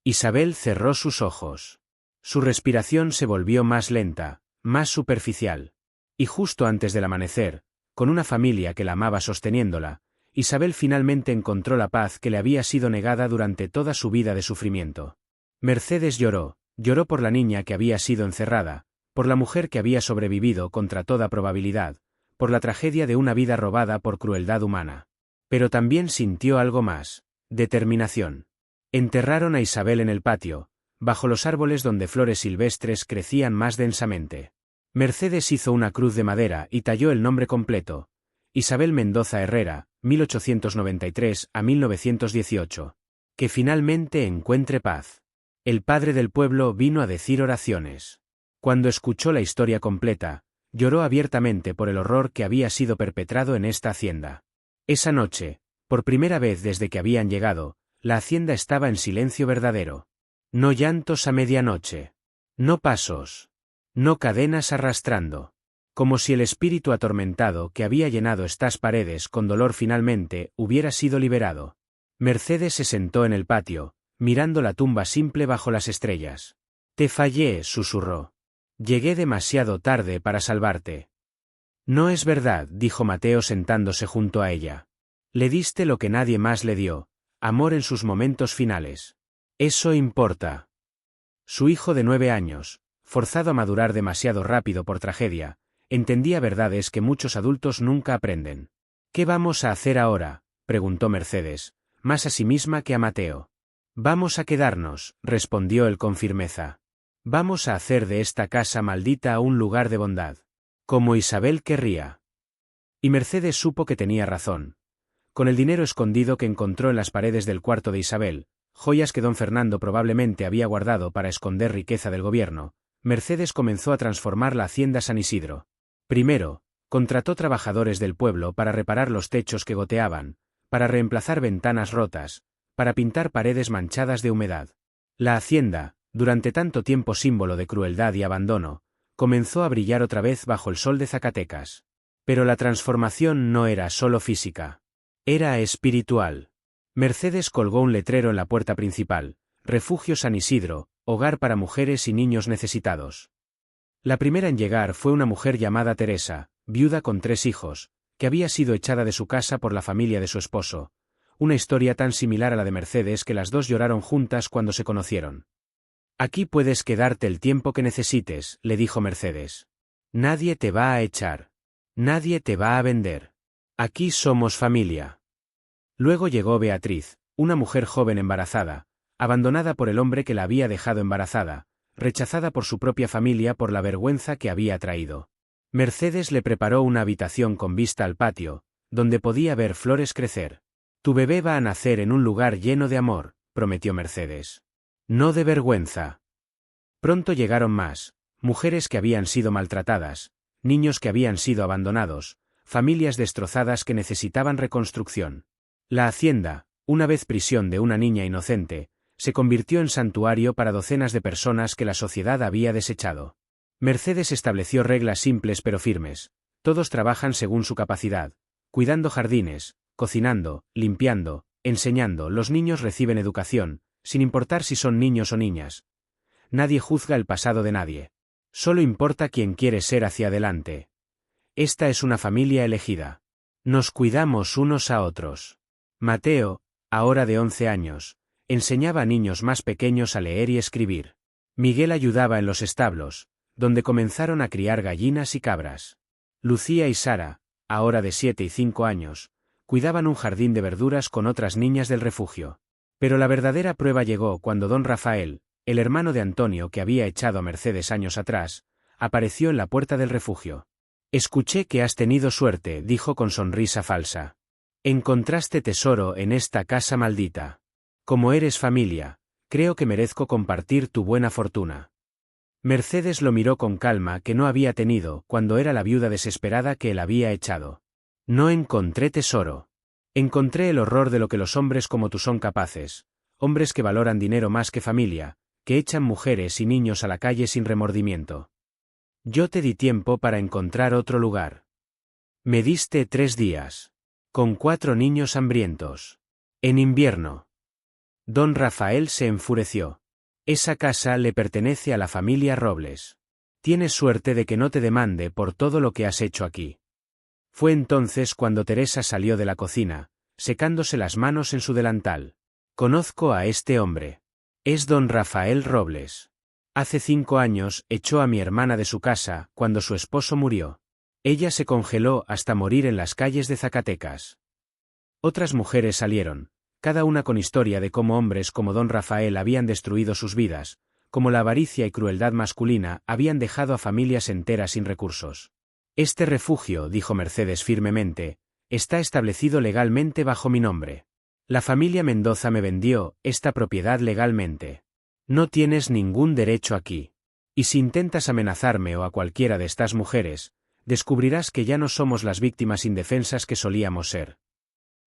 Isabel cerró sus ojos. Su respiración se volvió más lenta, más superficial. Y justo antes del amanecer, con una familia que la amaba sosteniéndola, Isabel finalmente encontró la paz que le había sido negada durante toda su vida de sufrimiento. Mercedes lloró por la niña que había sido encerrada, por la mujer que había sobrevivido contra toda probabilidad, por la tragedia de una vida robada por crueldad humana. Pero también sintió algo más, determinación. Enterraron a Isabel en el patio, bajo los árboles donde flores silvestres crecían más densamente. Mercedes hizo una cruz de madera y talló el nombre completo: Isabel Mendoza Herrera, 1893 a 1918. Que finalmente encuentre paz. El padre del pueblo vino a decir oraciones. Cuando escuchó la historia completa, lloró abiertamente por el horror que había sido perpetrado en esta hacienda. Esa noche, por primera vez desde que habían llegado, la hacienda estaba en silencio verdadero. No llantos a medianoche. No pasos. No cadenas arrastrando. Como si el espíritu atormentado que había llenado estas paredes con dolor finalmente hubiera sido liberado. Mercedes se sentó en el patio, mirando la tumba simple bajo las estrellas. Te fallé, susurró. Llegué demasiado tarde para salvarte. No es verdad, dijo Mateo sentándose junto a ella. Le diste lo que nadie más le dio, amor en sus momentos finales. Eso importa. Su hijo de 9 años, forzado a madurar demasiado rápido por tragedia, entendía verdades que muchos adultos nunca aprenden. ¿Qué vamos a hacer ahora?, preguntó Mercedes, más a sí misma que a Mateo. Vamos a quedarnos, respondió él con firmeza. Vamos a hacer de esta casa maldita un lugar de bondad. Como Isabel querría. Y Mercedes supo que tenía razón. Con el dinero escondido que encontró en las paredes del cuarto de Isabel, joyas que don Fernando probablemente había guardado para esconder riqueza del gobierno, Mercedes comenzó a transformar la hacienda San Isidro. Primero, contrató trabajadores del pueblo para reparar los techos que goteaban, para reemplazar ventanas rotas, para pintar paredes manchadas de humedad. La hacienda, durante tanto tiempo símbolo de crueldad y abandono, comenzó a brillar otra vez bajo el sol de Zacatecas. Pero la transformación no era solo física. Era espiritual. Mercedes colgó un letrero en la puerta principal: Refugio San Isidro, hogar para mujeres y niños necesitados. La primera en llegar fue una mujer llamada Teresa, viuda con 3 hijos, que había sido echada de su casa por la familia de su esposo, una historia tan similar a la de Mercedes que las dos lloraron juntas cuando se conocieron. Aquí puedes quedarte el tiempo que necesites, le dijo Mercedes. Nadie te va a echar. Nadie te va a vender. Aquí somos familia. Luego llegó Beatriz, una mujer joven embarazada, abandonada por el hombre que la había dejado embarazada, rechazada por su propia familia por la vergüenza que había traído. Mercedes le preparó una habitación con vista al patio, donde podía ver flores crecer. Tu bebé va a nacer en un lugar lleno de amor, prometió Mercedes. No de vergüenza. Pronto llegaron más, mujeres que habían sido maltratadas, niños que habían sido abandonados, familias destrozadas que necesitaban reconstrucción. La hacienda, una vez prisión de una niña inocente, se convirtió en santuario para docenas de personas que la sociedad había desechado. Mercedes estableció reglas simples pero firmes. Todos trabajan según su capacidad, cuidando jardines, cocinando, limpiando, enseñando. Los niños reciben educación, sin importar si son niños o niñas. Nadie juzga el pasado de nadie. Solo importa quién quiere ser hacia adelante. Esta es una familia elegida. Nos cuidamos unos a otros. Mateo, ahora de 11 años, enseñaba a niños más pequeños a leer y escribir. Miguel ayudaba en los establos, donde comenzaron a criar gallinas y cabras. Lucía y Sara, ahora de 7 y 5 años, cuidaban un jardín de verduras con otras niñas del refugio. Pero la verdadera prueba llegó cuando don Rafael, el hermano de Antonio que había echado a Mercedes años atrás, apareció en la puerta del refugio. Escuché que has tenido suerte, dijo con sonrisa falsa. Encontraste tesoro en esta casa maldita. Como eres familia, creo que merezco compartir tu buena fortuna. Mercedes lo miró con calma que no había tenido cuando era la viuda desesperada que él había echado. No encontré tesoro. Encontré el horror de lo que los hombres como tú son capaces, hombres que valoran dinero más que familia, que echan mujeres y niños a la calle sin remordimiento. Yo te di tiempo para encontrar otro lugar. Me diste 3 días. Con 4 niños hambrientos. En invierno. Don Rafael se enfureció. Esa casa le pertenece a la familia Robles. Tienes suerte de que no te demande por todo lo que has hecho aquí. Fue entonces cuando Teresa salió de la cocina, secándose las manos en su delantal. Conozco a este hombre. Es don Rafael Robles. Hace 5 años echó a mi hermana de su casa cuando su esposo murió. Ella se congeló hasta morir en las calles de Zacatecas. Otras mujeres salieron, cada una con historia de cómo hombres como don Rafael habían destruido sus vidas, como la avaricia y crueldad masculina habían dejado a familias enteras sin recursos. Este refugio, dijo Mercedes firmemente, está establecido legalmente bajo mi nombre. La familia Mendoza me vendió esta propiedad legalmente. No tienes ningún derecho aquí. Y si intentas amenazarme o a cualquiera de estas mujeres, descubrirás que ya no somos las víctimas indefensas que solíamos ser.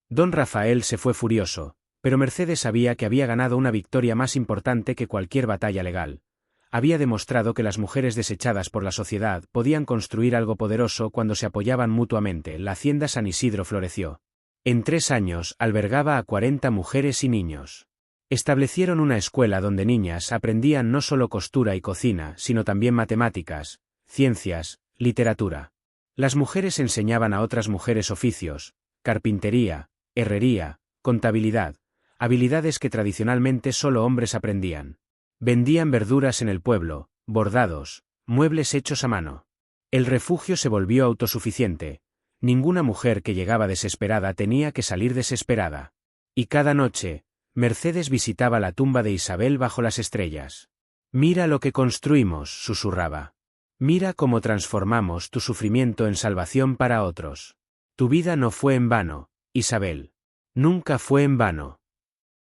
Don Rafael se fue furioso, pero Mercedes sabía que había ganado una victoria más importante que cualquier batalla legal. Había demostrado que las mujeres desechadas por la sociedad podían construir algo poderoso cuando se apoyaban mutuamente. La hacienda San Isidro floreció. En 3 años albergaba a 40 mujeres y niños. Establecieron una escuela donde niñas aprendían no solo costura y cocina, sino también matemáticas, ciencias, literatura. Las mujeres enseñaban a otras mujeres oficios, carpintería, herrería, contabilidad, habilidades que tradicionalmente solo hombres aprendían. Vendían verduras en el pueblo, bordados, muebles hechos a mano. El refugio se volvió autosuficiente. Ninguna mujer que llegaba desesperada tenía que salir desesperada. Y cada noche, Mercedes visitaba la tumba de Isabel bajo las estrellas. «Mira lo que construimos», susurraba. «Mira cómo transformamos tu sufrimiento en salvación para otros. Tu vida no fue en vano, Isabel. Nunca fue en vano».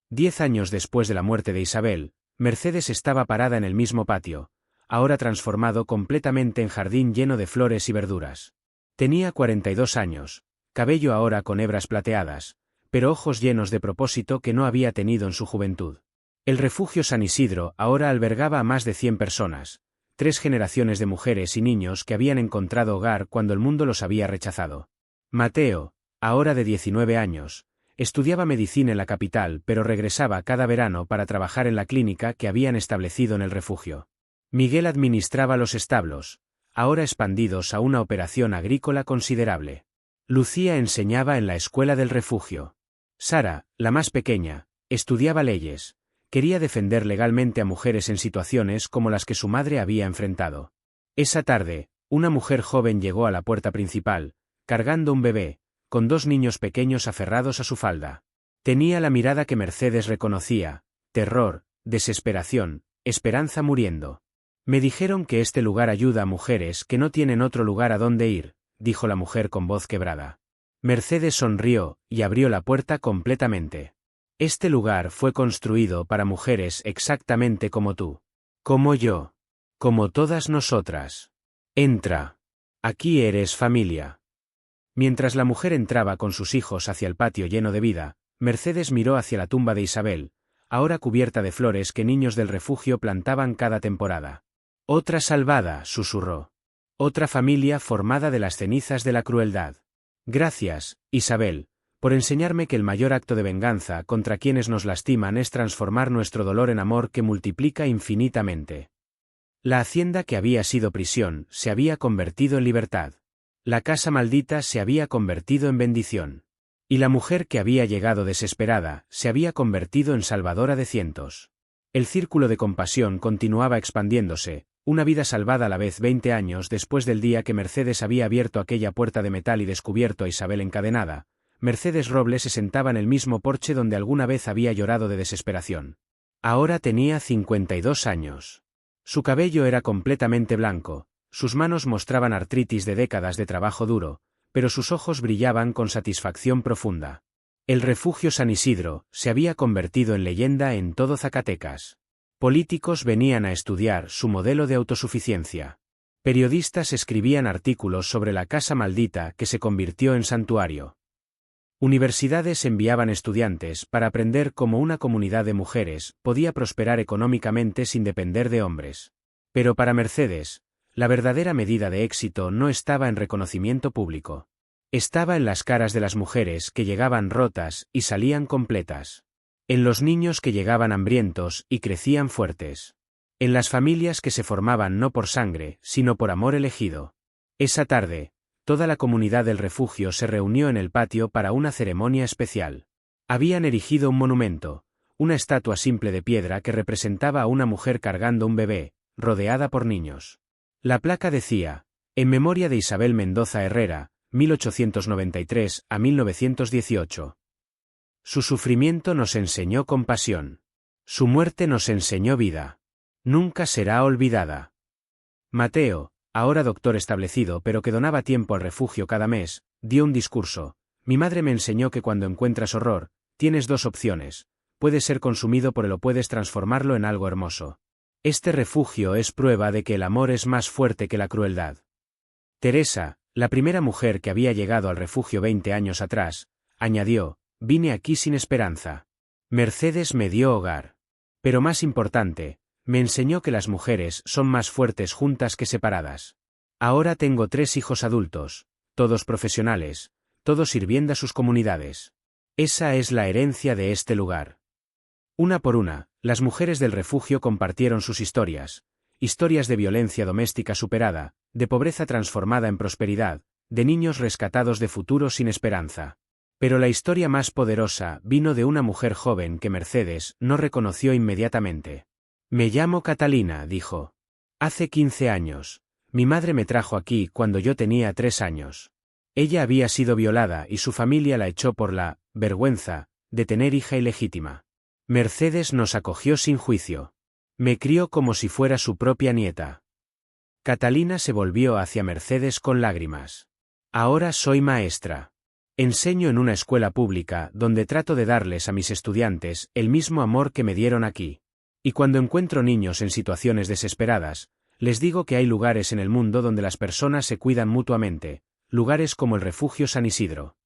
10 años después de la muerte de Isabel, Mercedes estaba parada en el mismo patio, ahora transformado completamente en jardín lleno de flores y verduras. Tenía 42 años, cabello ahora con hebras plateadas, pero ojos llenos de propósito que no había tenido en su juventud. El refugio San Isidro ahora albergaba a más de 100 personas, 3 generaciones de mujeres y niños que habían encontrado hogar cuando el mundo los había rechazado. Mateo, ahora de 19 años, estudiaba medicina en la capital pero regresaba cada verano para trabajar en la clínica que habían establecido en el refugio. Miguel administraba los establos, ahora expandidos a una operación agrícola considerable. Lucía enseñaba en la escuela del refugio. Sara, la más pequeña, estudiaba leyes, quería defender legalmente a mujeres en situaciones como las que su madre había enfrentado. Esa tarde, una mujer joven llegó a la puerta principal, cargando un bebé, con 2 niños pequeños aferrados a su falda. Tenía la mirada que Mercedes reconocía, terror, desesperación, esperanza muriendo. «Me dijeron que este lugar ayuda a mujeres que no tienen otro lugar a donde ir», dijo la mujer con voz quebrada. Mercedes sonrió y abrió la puerta completamente. «Este lugar fue construido para mujeres exactamente como tú. Como yo. Como todas nosotras. Entra. Aquí eres familia». Mientras la mujer entraba con sus hijos hacia el patio lleno de vida, Mercedes miró hacia la tumba de Isabel, ahora cubierta de flores que niños del refugio plantaban cada temporada. «Otra salvada», susurró. «Otra familia formada de las cenizas de la crueldad. Gracias, Isabel, por enseñarme que el mayor acto de venganza contra quienes nos lastiman es transformar nuestro dolor en amor que multiplica infinitamente». La hacienda que había sido prisión se había convertido en libertad. La casa maldita se había convertido en bendición. Y la mujer que había llegado desesperada se había convertido en salvadora de cientos. El círculo de compasión continuaba expandiéndose, una vida salvada a la vez. 20 años después del día que Mercedes había abierto aquella puerta de metal y descubierto a Isabel encadenada, Mercedes Robles se sentaba en el mismo porche donde alguna vez había llorado de desesperación. Ahora tenía 52 años. Su cabello era completamente blanco. Sus manos mostraban artritis de décadas de trabajo duro, pero sus ojos brillaban con satisfacción profunda. El refugio San Isidro se había convertido en leyenda en todo Zacatecas. Políticos venían a estudiar su modelo de autosuficiencia. Periodistas escribían artículos sobre la casa maldita que se convirtió en santuario. Universidades enviaban estudiantes para aprender cómo una comunidad de mujeres podía prosperar económicamente sin depender de hombres. Pero para Mercedes, la verdadera medida de éxito no estaba en reconocimiento público. Estaba en las caras de las mujeres que llegaban rotas y salían completas. En los niños que llegaban hambrientos y crecían fuertes. En las familias que se formaban no por sangre, sino por amor elegido. Esa tarde, toda la comunidad del refugio se reunió en el patio para una ceremonia especial. Habían erigido un monumento, una estatua simple de piedra que representaba a una mujer cargando un bebé, rodeada por niños. La placa decía, en memoria de Isabel Mendoza Herrera, 1893 a 1918. Su sufrimiento nos enseñó compasión. Su muerte nos enseñó vida. Nunca será olvidada. Mateo, ahora doctor establecido pero que donaba tiempo al refugio cada mes, dio un discurso. Mi madre me enseñó que cuando encuentras horror, tienes 2 opciones. Puedes ser consumido por él o puedes transformarlo en algo hermoso. Este refugio es prueba de que el amor es más fuerte que la crueldad. Teresa, la primera mujer que había llegado al refugio 20 años atrás, añadió, vine aquí sin esperanza. Mercedes me dio hogar. Pero más importante, me enseñó que las mujeres son más fuertes juntas que separadas. Ahora tengo 3 hijos adultos, todos profesionales, todos sirviendo a sus comunidades. Esa es la herencia de este lugar. Una por una, las mujeres del refugio compartieron sus historias de violencia doméstica superada, de pobreza transformada en prosperidad, de niños rescatados de futuro sin esperanza. Pero la historia más poderosa vino de una mujer joven que Mercedes no reconoció inmediatamente. Me llamo Catalina, dijo. Hace 15 años. Mi madre me trajo aquí cuando yo tenía 3 años. Ella había sido violada y su familia la echó por la vergüenza de tener hija ilegítima. Mercedes nos acogió sin juicio. Me crió como si fuera su propia nieta. Catalina se volvió hacia Mercedes con lágrimas. Ahora soy maestra. Enseño en una escuela pública donde trato de darles a mis estudiantes el mismo amor que me dieron aquí. Y cuando encuentro niños en situaciones desesperadas, les digo que hay lugares en el mundo donde las personas se cuidan mutuamente, lugares como el refugio San Isidro.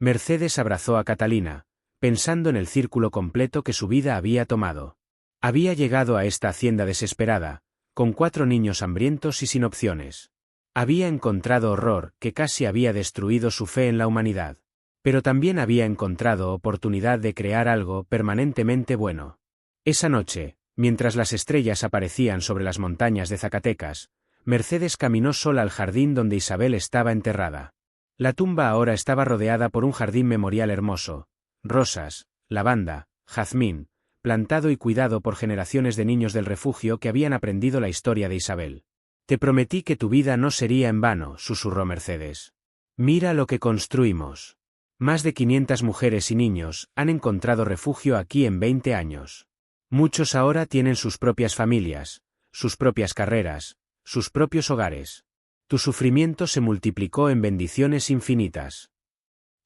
Mercedes abrazó a Catalina, pensando en el círculo completo que su vida había tomado. Había llegado a esta hacienda desesperada, con 4 niños hambrientos y sin opciones. Había encontrado horror que casi había destruido su fe en la humanidad. Pero también había encontrado oportunidad de crear algo permanentemente bueno. Esa noche, mientras las estrellas aparecían sobre las montañas de Zacatecas, Mercedes caminó sola al jardín donde Isabel estaba enterrada. La tumba ahora estaba rodeada por un jardín memorial hermoso, rosas, lavanda, jazmín, plantado y cuidado por generaciones de niños del refugio que habían aprendido la historia de Isabel. Te prometí que tu vida no sería en vano, susurró Mercedes. Mira lo que construimos. Más de 500 mujeres y niños han encontrado refugio aquí en 20 años. Muchos ahora tienen sus propias familias, sus propias carreras, sus propios hogares. Tu sufrimiento se multiplicó en bendiciones infinitas.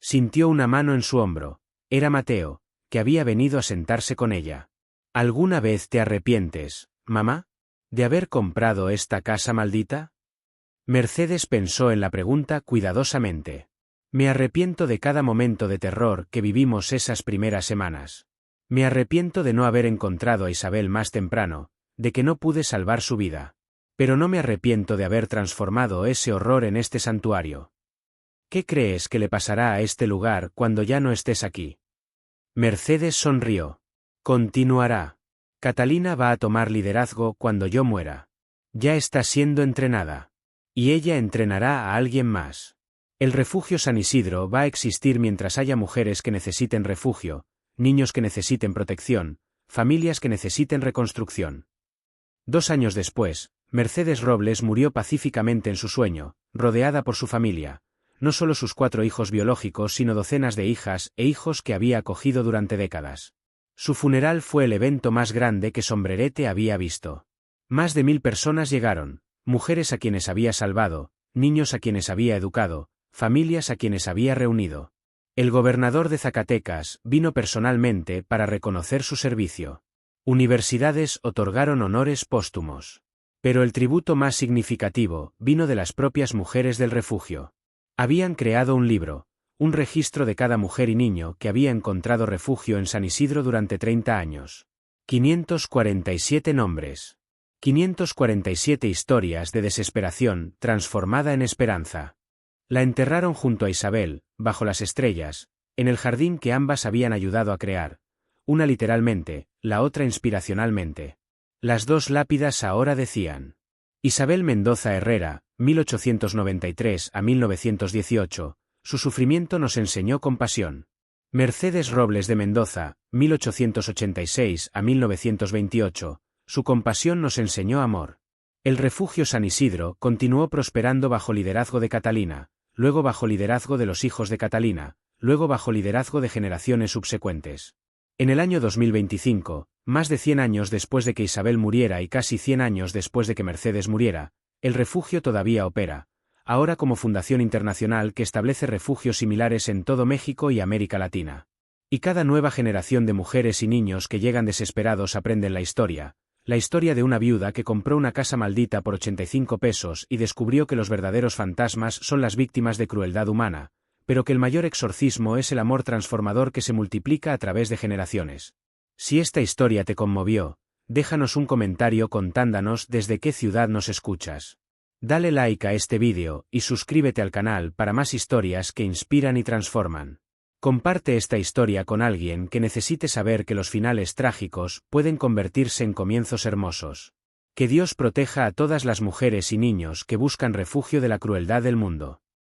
Sintió una mano en su hombro. Era Mateo, que había venido a sentarse con ella. ¿Alguna vez te arrepientes, mamá, de haber comprado esta casa maldita? Mercedes pensó en la pregunta cuidadosamente. Me arrepiento de cada momento de terror que vivimos esas primeras semanas. Me arrepiento de no haber encontrado a Isabel más temprano, de que no pude salvar su vida. Pero no me arrepiento de haber transformado ese horror en este santuario. ¿Qué crees que le pasará a este lugar cuando ya no estés aquí? Mercedes sonrió. Continuará. Catalina va a tomar liderazgo cuando yo muera. Ya está siendo entrenada. Y ella entrenará a alguien más. El refugio San Isidro va a existir mientras haya mujeres que necesiten refugio, niños que necesiten protección, familias que necesiten reconstrucción. 2 años después, Mercedes Robles murió pacíficamente en su sueño, rodeada por su familia, no solo sus 4 hijos biológicos sino docenas de hijas e hijos que había acogido durante décadas. Su funeral fue el evento más grande que Sombrerete había visto. Más de 1000 personas llegaron, mujeres a quienes había salvado, niños a quienes había educado, familias a quienes había reunido. El gobernador de Zacatecas vino personalmente para reconocer su servicio. Universidades otorgaron honores póstumos. Pero el tributo más significativo vino de las propias mujeres del refugio. Habían creado un libro, un registro de cada mujer y niño que había encontrado refugio en San Isidro durante 30 años. 547 nombres. 547 historias de desesperación transformada en esperanza. La enterraron junto a Isabel, bajo las estrellas, en el jardín que ambas habían ayudado a crear, una literalmente, la otra inspiracionalmente. Las 2 lápidas ahora decían: Isabel Mendoza Herrera, 1893 a 1918, su sufrimiento nos enseñó compasión. Mercedes Robles de Mendoza, 1886 a 1928, su compasión nos enseñó amor. El refugio San Isidro continuó prosperando bajo liderazgo de Catalina, luego bajo liderazgo de los hijos de Catalina, luego bajo liderazgo de generaciones subsecuentes. En el año 2025, más de 100 años después de que Isabel muriera y casi 100 años después de que Mercedes muriera, el refugio todavía opera, ahora como fundación internacional que establece refugios similares en todo México y América Latina. Y cada nueva generación de mujeres y niños que llegan desesperados aprenden la historia, La historia de una viuda que compró una casa maldita por 85 pesos y descubrió que los verdaderos fantasmas son las víctimas de crueldad humana, pero que el mayor exorcismo es el amor transformador que se multiplica a través de generaciones. Si esta historia te conmovió, déjanos un comentario contándonos desde qué ciudad nos escuchas. Dale like a este vídeo y suscríbete al canal para más historias que inspiran y transforman. Comparte esta historia con alguien que necesite saber que los finales trágicos pueden convertirse en comienzos hermosos. Que Dios proteja a todas las mujeres y niños que buscan refugio de la crueldad del mundo.